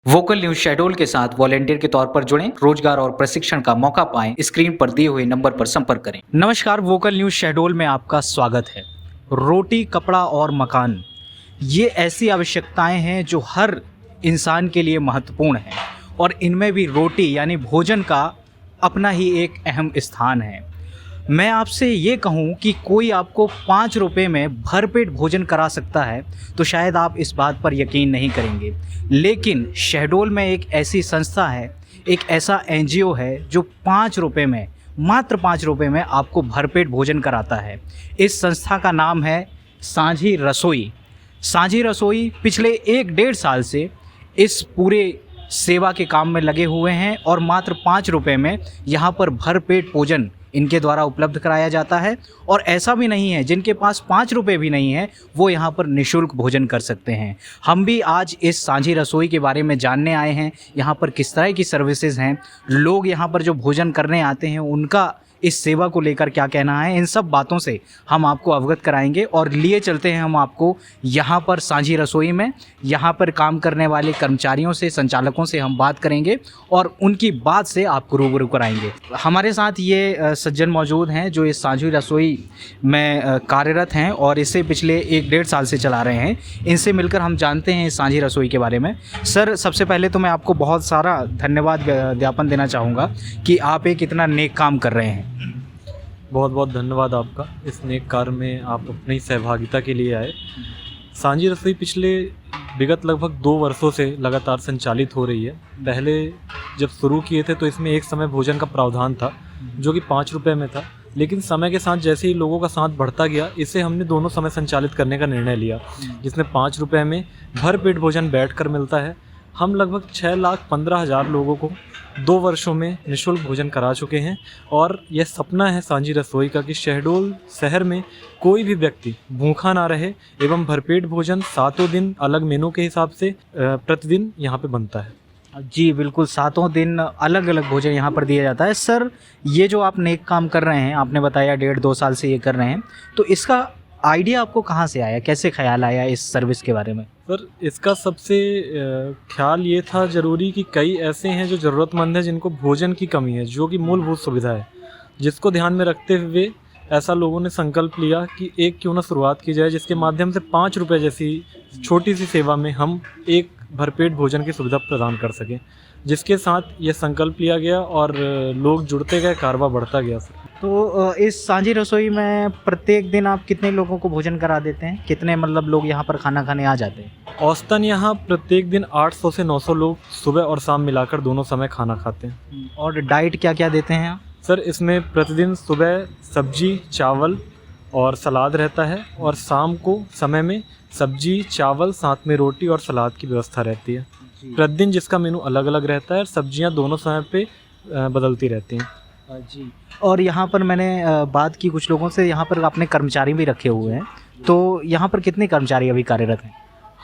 Vocal news Shahdol के साथ volunteer के तौर पर जुड़ें, रोजगार और प्रशिक्षण का मौका पाएं। स्क्रीन पर दिए हुए नंबर पर संपर्क करें। नमस्कार, वोकल न्यूज शहडोल में आपका स्वागत है। रोटी, कपड़ा और मकान, ये ऐसी आवश्यकताएं हैं जो हर इंसान के लिए महत्वपूर्ण हैं और इनमें भी रोटी यानी भोजन का अपना ही एक अहम स्थान है। मैं आपसे ये कहूँ कि कोई आपको 5 रुपये में भरपेट भोजन करा सकता है तो शायद आप इस बात पर यकीन नहीं करेंगे, लेकिन शहडोल में एक ऐसी संस्था है, एक ऐसा एनजीओ है जो 5 रुपये में, मात्र 5 रुपये में आपको भरपेट भोजन कराता है। इस संस्था का नाम है साझी रसोई। साझी रसोई पिछले 1-1.5 साल से इस पूरे सेवा के काम में लगे हुए हैं और मात्र 5 रुपये में यहाँ पर भरपेट भोजन इनके द्वारा उपलब्ध कराया जाता है। और ऐसा भी नहीं है जिनके पास 5 रुपये भी नहीं है वो यहाँ पर निःशुल्क भोजन कर सकते हैं। हम भी आज इस साझी रसोई के बारे में जानने आए हैं, यहाँ पर किस तरह की सर्विसेज हैं, लोग यहाँ पर जो भोजन करने आते हैं उनका इस सेवा को लेकर क्या कहना है, इन सब बातों से हम आपको अवगत कराएंगे। और लिए चलते हैं हम आपको यहाँ पर साझी रसोई में, यहाँ पर काम करने वाले कर्मचारियों से, संचालकों से हम बात करेंगे और उनकी बात से आपको रूबरू कराएंगे। हमारे साथ ये सज्जन मौजूद हैं जो इस साझी रसोई में कार्यरत हैं और इसे पिछले 1-1.5 साल से चला रहे हैं। इनसे मिलकर हम जानते हैं इस साझी रसोई के बारे में। सर, सबसे पहले तो मैं आपको बहुत सारा धन्यवाद ज्ञापन देना चाहूँगा कि आप एक इतना नेक काम कर रहे हैं। बहुत बहुत धन्यवाद आपका, इस नेक कार्य में आप अपनी सहभागिता के लिए आए। साझी रसोई पिछले विगत लगभग 2 वर्षों से लगातार संचालित हो रही है। पहले जब शुरू किए थे तो इसमें एक समय भोजन का प्रावधान था जो कि 5 रुपये में था, लेकिन समय के साथ जैसे ही लोगों का साथ बढ़ता गया, इसे हमने दोनों समय संचालित करने का निर्णय लिया, जिसमें 5 रुपये में भरपेट भोजन बैठकर मिलता है। हम लगभग 6,15,000 लोगों को 2 वर्षों में निःशुल्क भोजन करा चुके हैं और यह सपना है साझी रसोई का कि शहडोल शहर में कोई भी व्यक्ति भूखा ना रहे एवं भरपेट भोजन 7 दिन अलग मेनू के हिसाब से प्रतिदिन यहाँ पे बनता है। जी बिल्कुल, 7 दिन अलग अलग भोजन यहाँ पर दिया जाता है। सर, ये जो आप नेक काम कर रहे हैं, आपने बताया 1.5-2 साल से ये कर रहे हैं, तो इसका आइडिया आपको कहाँ से आया, कैसे ख्याल आया इस सर्विस के बारे में? सर, इसका सबसे ख्याल ये था ज़रूरी कि कई ऐसे हैं जो ज़रूरतमंद हैं जिनको भोजन की कमी है, जो कि मूलभूत सुविधा है, जिसको ध्यान में रखते हुए ऐसा लोगों ने संकल्प लिया कि एक क्यों ना शुरुआत की जाए जिसके माध्यम से 5 रुपये जैसी छोटी सी सेवा में हम एक भरपेट भोजन की सुविधा प्रदान कर सकें, जिसके साथ ये संकल्प लिया गया और लोग जुड़ते गए, कारवा बढ़ता गया। सर, तो इस साझी रसोई में प्रत्येक दिन आप कितने लोगों को भोजन करा देते हैं? कितने मतलब लोग यहाँ पर खाना खाने आ जाते हैं? औसतन यहाँ प्रत्येक दिन 800 से 900 लोग सुबह और शाम मिलाकर दोनों समय खाना खाते हैं। और डाइट क्या क्या देते हैं आप? सर, इसमें प्रतिदिन सुबह सब्जी, चावल और सलाद रहता है और शाम को समय में सब्जी, चावल, साथ में रोटी और सलाद की व्यवस्था रहती है। प्रतिदिन जिसका मेनू अलग अलग रहता है और सब्जियां दोनों समय पे बदलती रहती हैं। जी, और यहाँ पर मैंने बात की कुछ लोगों से, यहाँ पर आपने कर्मचारी भी रखे हुए हैं, तो यहाँ पर कितने कर्मचारी अभी कार्यरत हैं?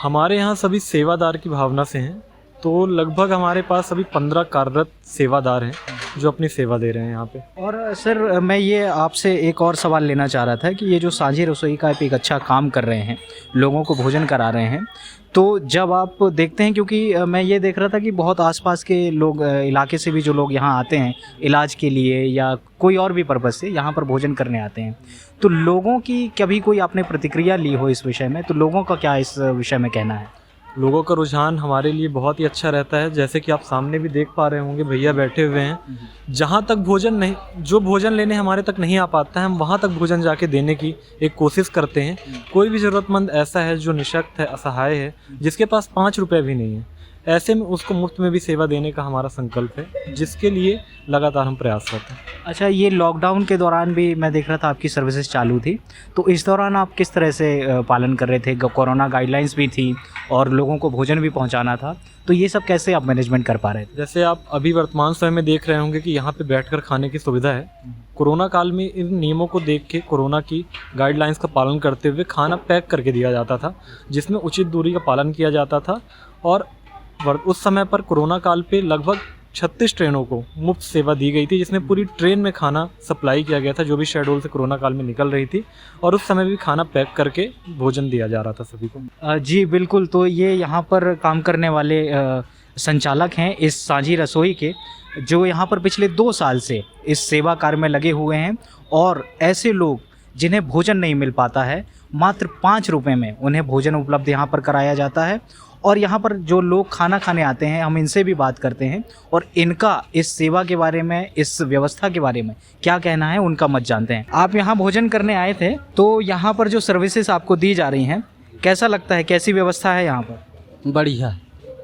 हमारे यहाँ सभी सेवादार की भावना से हैं, तो लगभग हमारे पास अभी 15 कार्यरत सेवादार हैं जो अपनी सेवा दे रहे हैं यहाँ पे। और सर, मैं ये आपसे एक और सवाल लेना चाह रहा था कि ये जो साझी रसोई का आप एक अच्छा काम कर रहे हैं, लोगों को भोजन करा रहे हैं, तो जब आप देखते हैं, क्योंकि मैं ये देख रहा था कि बहुत आसपास के लोग, इलाके से भी जो लोग यहाँ आते हैं इलाज के लिए या कोई और भी पर्पज़ से यहाँ पर भोजन करने आते हैं, तो लोगों की कभी कोई आपने प्रतिक्रिया ली हो इस विषय में, तो लोगों का क्या इस विषय में कहना है? लोगों का रुझान हमारे लिए बहुत ही अच्छा रहता है। जैसे कि आप सामने भी देख पा रहे होंगे, भैया बैठे हुए हैं। जहाँ तक भोजन नहीं, जो भोजन लेने हमारे तक नहीं आ पाता है, हम वहाँ तक भोजन जाके देने की एक कोशिश करते हैं। कोई भी ज़रूरतमंद ऐसा है जो निःशक्त है, असहाय है, जिसके पास 5 रुपये भी नहीं है, ऐसे में उसको मुफ्त में भी सेवा देने का हमारा संकल्प है, जिसके लिए लगातार हम प्रयासरत हैं। अच्छा, ये लॉकडाउन के दौरान भी मैं देख रहा था आपकी सर्विसेज चालू थी, तो इस दौरान आप किस तरह से पालन कर रहे थे? कोरोना गाइडलाइंस भी थी और लोगों को भोजन भी पहुंचाना था, तो ये सब कैसे आप मैनेजमेंट कर पा रहे थे? जैसे आप अभी वर्तमान समय में देख रहे होंगे कि यहाँ पे बैठकर खाने की सुविधा है। कोरोना काल में इन नियमों को देख के, कोरोना की गाइडलाइंस का पालन करते हुए खाना पैक करके दिया जाता था, जिसमें उचित दूरी का पालन किया जाता था। और उस समय पर कोरोना काल पे लगभग 36 ट्रेनों को मुफ्त सेवा दी गई थी, जिसमें पूरी ट्रेन में खाना सप्लाई किया गया था जो भी शहडोल से कोरोना काल में निकल रही थी, और उस समय भी खाना पैक करके भोजन दिया जा रहा था सभी को। जी बिल्कुल, तो ये यहाँ पर काम करने वाले संचालक हैं इस सांझी रसोई के, जो यहाँ पर पिछले 2 साल से इस सेवा कार्य में लगे हुए हैं। और ऐसे लोग जिन्हें भोजन नहीं मिल पाता है, मात्र 5 रुपये में उन्हें भोजन उपलब्ध यहाँ पर कराया जाता है। और यहाँ पर जो लोग खाना खाने आते हैं, हम इनसे भी बात करते हैं और इनका इस सेवा के बारे में, इस व्यवस्था के बारे में क्या कहना है, उनका मत जानते हैं। आप यहाँ भोजन करने आए थे, तो यहाँ पर जो सर्विसेज आपको दी जा रही हैं, कैसा लगता है, कैसी व्यवस्था है यहाँ पर? बढ़िया।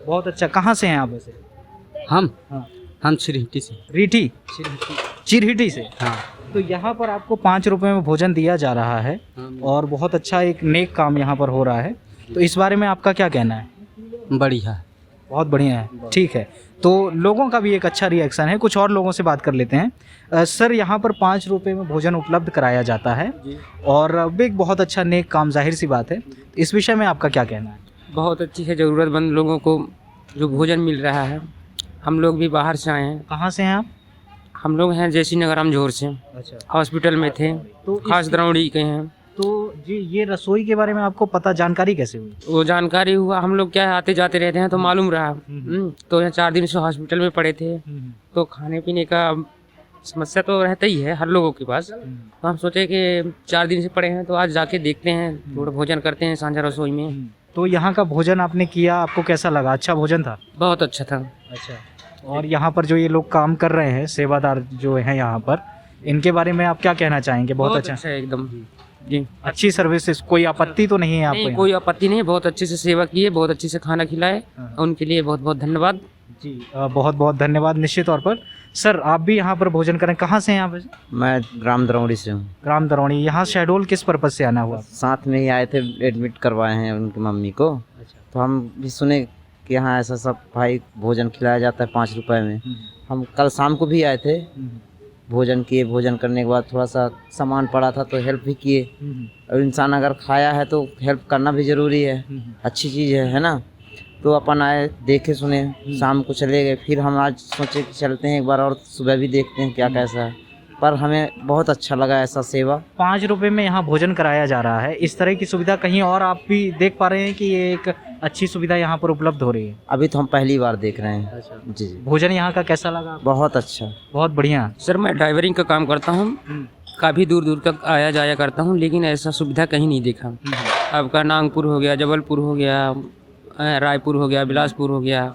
बहुत अच्छा। कहाँ से हैं आप वैसे? हम हाँ, हम चिरहिटी से। रीठी, चिरहिटी से। हाँ तो यहाँ पर आपको 5 रुपये में भोजन दिया जा रहा है और बहुत अच्छा एक नेक काम यहाँ पर हो रहा है। तो इस बारे में आपका क्या कहना है? बढ़िया। बहुत बढ़िया है, ठीक है। तो लोगों का भी एक अच्छा रिएक्शन है, कुछ और लोगों से बात कर लेते हैं। सर, यहाँ पर 5 रुपये में भोजन उपलब्ध कराया जाता है और एक बहुत अच्छा नेक काम, जाहिर सी बात है। इस विषय में आपका क्या कहना है? बहुत अच्छी है, ज़रूरतमंद लोगों को जो भोजन मिल रहा है। हम लोग भी बाहर से आए हैं। कहाँ से हैं आप? हम लोग हैं जैसी नगर रामझोर से, अच्छा। हॉस्पिटल में थे, तो खास दरौड़ी के हैं। तो जी, ये रसोई के बारे में आपको पता, जानकारी कैसे हुई? वो जानकारी हुआ, हम लोग क्या है, आते जाते रहते हैं तो मालूम रहा। तो यहाँ 4 दिन से हॉस्पिटल में पड़े थे, तो खाने पीने का समस्या तो रहता ही है हर लोगों के पास। तो हम सोचे कि 4 दिन से पड़े हैं तो आज जाके देखते हैं, थोड़ा भोजन करते हैं सांझा रसोई में। तो यहाँ का भोजन आपने किया, आपको कैसा लगा? अच्छा भोजन था? बहुत अच्छा था। अच्छा। और यहाँ पर जो ये लोग काम कर रहे हैं, सेवादार जो हैं यहाँ पर, इनके बारे में आप क्या कहना चाहेंगे? बहुत अच्छा है एकदम जी, अच्छी सर्विसेज, कोई आपत्ति तो नहीं है आपको? नहीं, कोई आपत्ति नहीं, बहुत अच्छे से सेवा की है, बहुत अच्छे से खाना खिलाए, उनके लिए बहुत बहुत धन्यवाद जी। बहुत बहुत धन्यवाद निश्चित तौर पर। सर, आप भी यहाँ पर भोजन करें, कहाँ से हैं आप? मैं ग्राम दरौड़ी से हूँ। ग्राम दरौड़ी। यहाँ शहडोल किस पर्पज से आना हुआ? साथ में ही आए थे, एडमिट करवाए हैं उनकी मम्मी को। तो हम भी सुने कि यहाँ ऐसा सब भाई भोजन खिलाया जाता है 5 रुपए में। हम कल शाम को भी आए थे, भोजन किए। भोजन करने के बाद थोड़ा सा सामान पड़ा था तो हेल्प भी किए। और इंसान अगर खाया है तो हेल्प करना भी ज़रूरी है, अच्छी चीज़ है ना। तो अपन आए, देखे सुने, शाम को चले गए। फिर हम आज सोचे कि चलते हैं एक बार और सुबह भी देखते हैं क्या कैसा है। पर हमें बहुत अच्छा लगा ऐसा सेवा। 5 रुपये में यहाँ भोजन कराया जा रहा है। इस तरह की सुविधा कहीं और आप भी देख पा रहे हैं कि ये एक अच्छी सुविधा यहाँ पर उपलब्ध हो रही है? अभी तो हम पहली बार देख रहे हैं। अच्छा। जी। भोजन यहाँ का कैसा लगा? बहुत अच्छा, बहुत बढ़िया। सर, मैं ड्राइवरिंग का काम करता हूँ, काफ़ी दूर दूर तक आया जाया करता हूँ, लेकिन ऐसा सुविधा कहीं नहीं देखा। आपका नागपुर हो गया, जबलपुर हो गया, रायपुर हो गया, बिलासपुर हो गया,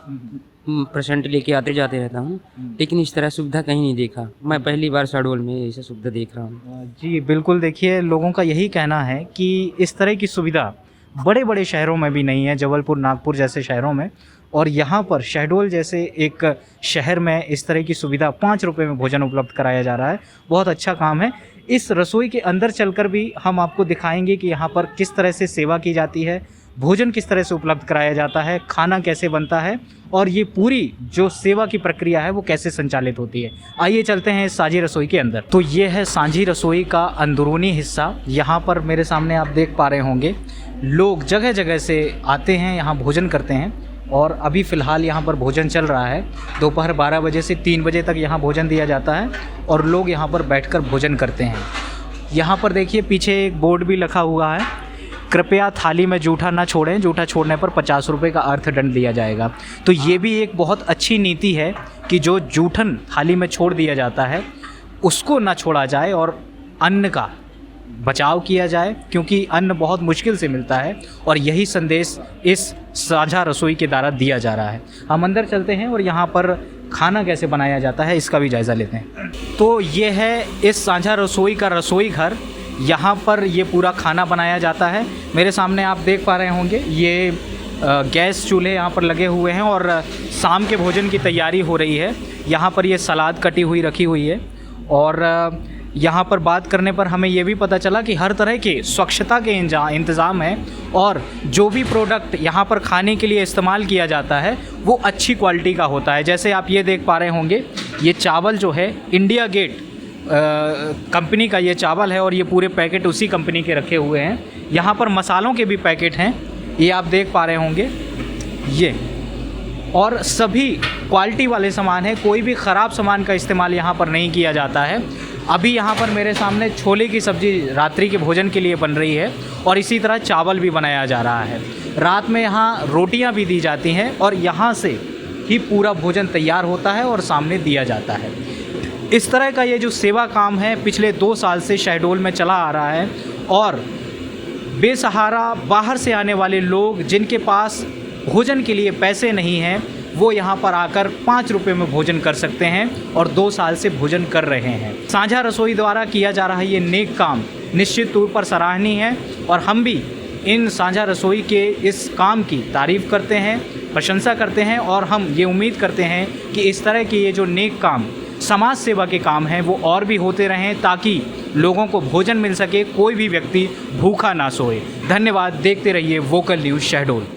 पेशेंट लेके आते जाते रहता हूँ, लेकिन इस तरह सुविधा कहीं नहीं देखा। मैं पहली बार शहडोल में ऐसा सुविधा देख रहा हूँ। जी बिल्कुल। देखिए, लोगों का यही कहना है कि इस तरह की सुविधा बड़े बड़े शहरों में भी नहीं है, जबलपुर, नागपुर जैसे शहरों में। और यहाँ पर शहडोल जैसे एक शहर में इस तरह की सुविधा 5 रुपये में भोजन उपलब्ध कराया जा रहा है। बहुत अच्छा काम है। इस रसोई के अंदर चलकर भी हम आपको दिखाएंगे कि यहाँ पर किस तरह से सेवा की जाती है, भोजन किस तरह से उपलब्ध कराया जाता है, खाना कैसे बनता है और ये पूरी जो सेवा की प्रक्रिया है वो कैसे संचालित होती है। आइए चलते हैं इस सांझी रसोई के अंदर। तो ये है सांझी रसोई का अंदरूनी हिस्सा। यहाँ पर मेरे सामने आप देख पा रहे होंगे, लोग जगह जगह से आते हैं, यहाँ भोजन करते हैं। और अभी फ़िलहाल यहाँ पर भोजन चल रहा है। दोपहर 12 बजे से 3 बजे तक यहाँ भोजन दिया जाता है और लोग यहाँ पर बैठकर भोजन करते हैं। यहाँ पर देखिए पीछे एक बोर्ड भी लिखा हुआ है, कृपया थाली में जूठा ना छोड़ें, जूठा छोड़ने पर 50 रुपये का अर्थदंड दिया जाएगा। तो ये भी एक बहुत अच्छी नीति है कि जो जूठन थाली में छोड़ दिया जाता है उसको ना छोड़ा जाए और अन्न का बचाव किया जाए, क्योंकि अन्न बहुत मुश्किल से मिलता है। और यही संदेश इस साझा रसोई के द्वारा दिया जा रहा है। हम अंदर चलते हैं और यहाँ पर खाना कैसे बनाया जाता है इसका भी जायज़ा लेते हैं। तो ये है इस साझा रसोई का रसोई घर। यहाँ पर ये पूरा खाना बनाया जाता है। मेरे सामने आप देख पा रहे होंगे ये गैस चूल्हे यहाँ पर लगे हुए हैं और शाम के भोजन की तैयारी हो रही है। यहाँ पर ये सलाद कटी हुई रखी हुई है। और यहाँ पर बात करने पर हमें ये भी पता चला कि हर तरह के स्वच्छता के इंतज़ाम है और जो भी प्रोडक्ट यहाँ पर खाने के लिए इस्तेमाल किया जाता है वो अच्छी क्वालिटी का होता है। जैसे आप ये देख पा रहे होंगे, ये चावल जो है इंडिया गेट कंपनी का ये चावल है और ये पूरे पैकेट उसी कंपनी के रखे हुए हैं। यहाँ पर मसालों के भी पैकेट हैं, ये आप देख पा रहे होंगे ये, और सभी क्वालिटी वाले सामान है। कोई भी ख़राब सामान का इस्तेमाल यहाँ पर नहीं किया जाता है। अभी यहाँ पर मेरे सामने छोले की सब्ज़ी रात्रि के भोजन के लिए बन रही है और इसी तरह चावल भी बनाया जा रहा है। रात में यहाँ रोटियाँ भी दी जाती हैं और यहाँ से ही पूरा भोजन तैयार होता है और सामने दिया जाता है। इस तरह का ये जो सेवा काम है पिछले 2 साल से शहडोल में चला आ रहा है और बेसहारा बाहर से आने वाले लोग जिनके पास भोजन के लिए पैसे नहीं हैं वो यहाँ पर आकर 5 रुपये में भोजन कर सकते हैं और 2 साल से भोजन कर रहे हैं। साझा रसोई द्वारा किया जा रहा ये नेक काम निश्चित तौर पर सराहनीय है और हम भी इन साझा रसोई के इस काम की तारीफ़ करते हैं, प्रशंसा करते हैं और हम ये उम्मीद करते हैं कि इस तरह के ये जो नेक काम समाज सेवा के काम हैं वो और भी होते रहें ताकि लोगों को भोजन मिल सके, कोई भी व्यक्ति भूखा ना सोए। धन्यवाद। देखते रहिए वोकल न्यूज़ शहडोल।